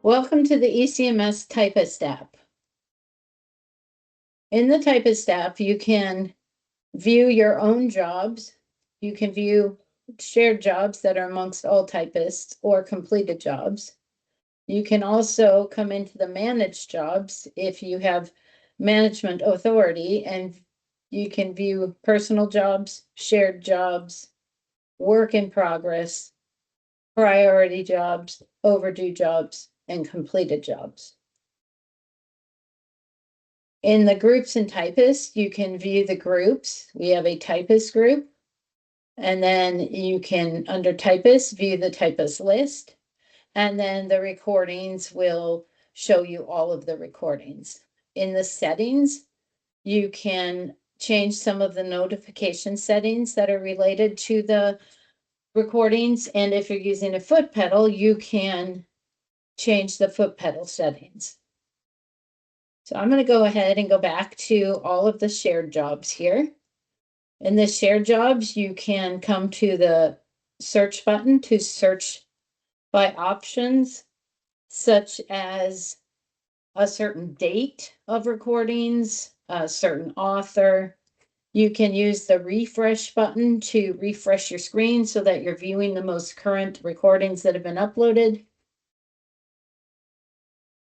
Welcome to the ECMS Typist app. In the Typist app, you can view your own jobs. You can view shared jobs that are amongst all typists or completed jobs. You can also come into the managed jobs if you have management authority, and you can view personal jobs, shared jobs, work in progress, priority jobs, overdue jobs, and completed jobs. In the groups and typists, you can view the groups. We have a typist group, and then you can, under typist, view the typist list, and then the recordings will show you all of the recordings. In the settings, you can change some of the notification settings that are related to the recordings, and if you're using a foot pedal, you can change the foot pedal settings. So I'm going to go ahead and go back to all of the shared jobs here. In the shared jobs, you can come to the search button to search by options, such as a certain date of recordings, a certain author. You can use the refresh button to refresh your screen so that you're viewing the most current recordings that have been uploaded.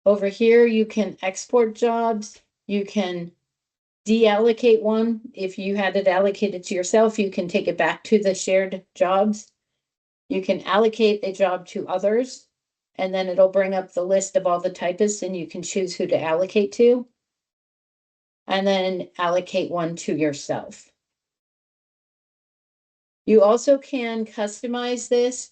Over here, you can export jobs. You can deallocate one. If you had it allocated to yourself, you can take it back to the shared jobs. You can allocate a job to others, and then it'll bring up the list of all the typists, and you can choose who to allocate to, and then allocate one to yourself. You also can customize this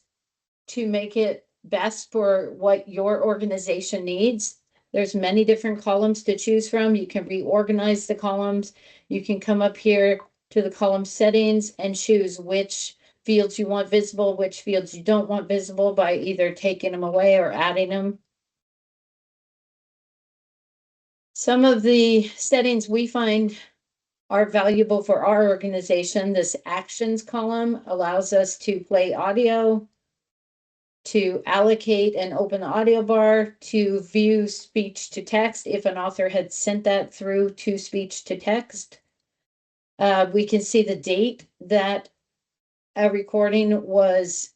to make it best for what your organization needs. There's many different columns to choose from. You can reorganize the columns. You can come up here to the column settings and choose which fields you want visible, which fields you don't want visible, by either taking them away or adding them. Some of the settings we find are valuable for our organization. This actions column allows us to play audio, to allocate and open the audio bar, to view speech to text if an author had sent that through to speech to text. We can see the date that a recording was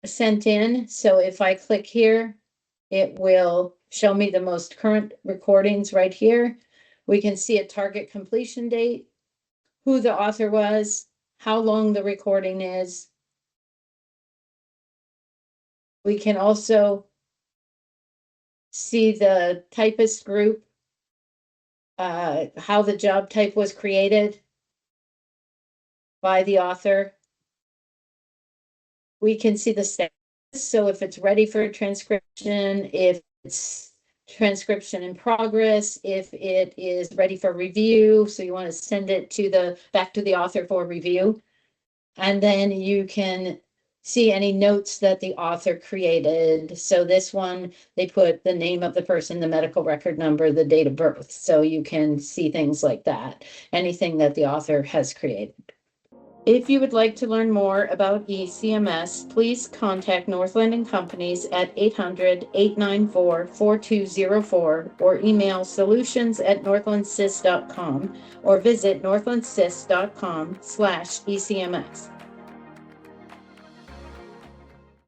sent in. So if I click here, it will show me the most current recordings right here. We can see a target completion date, who the author was, how long the recording is. We can also see the typist group, how the job type was created by the author. We can see the status, so if it's ready for transcription, if it's transcription in progress, if it is ready for review, so you want to send it back to the author for review. And then you can see any notes that the author created. So this one, they put the name of the person, the medical record number, the date of birth. So you can see things like that, anything that the author has created. If you would like to learn more about ECMS, please contact Northland and Companies at 800-894-4204 or email solutions@northlandsys.com or visit northlandsys.com/ECMS.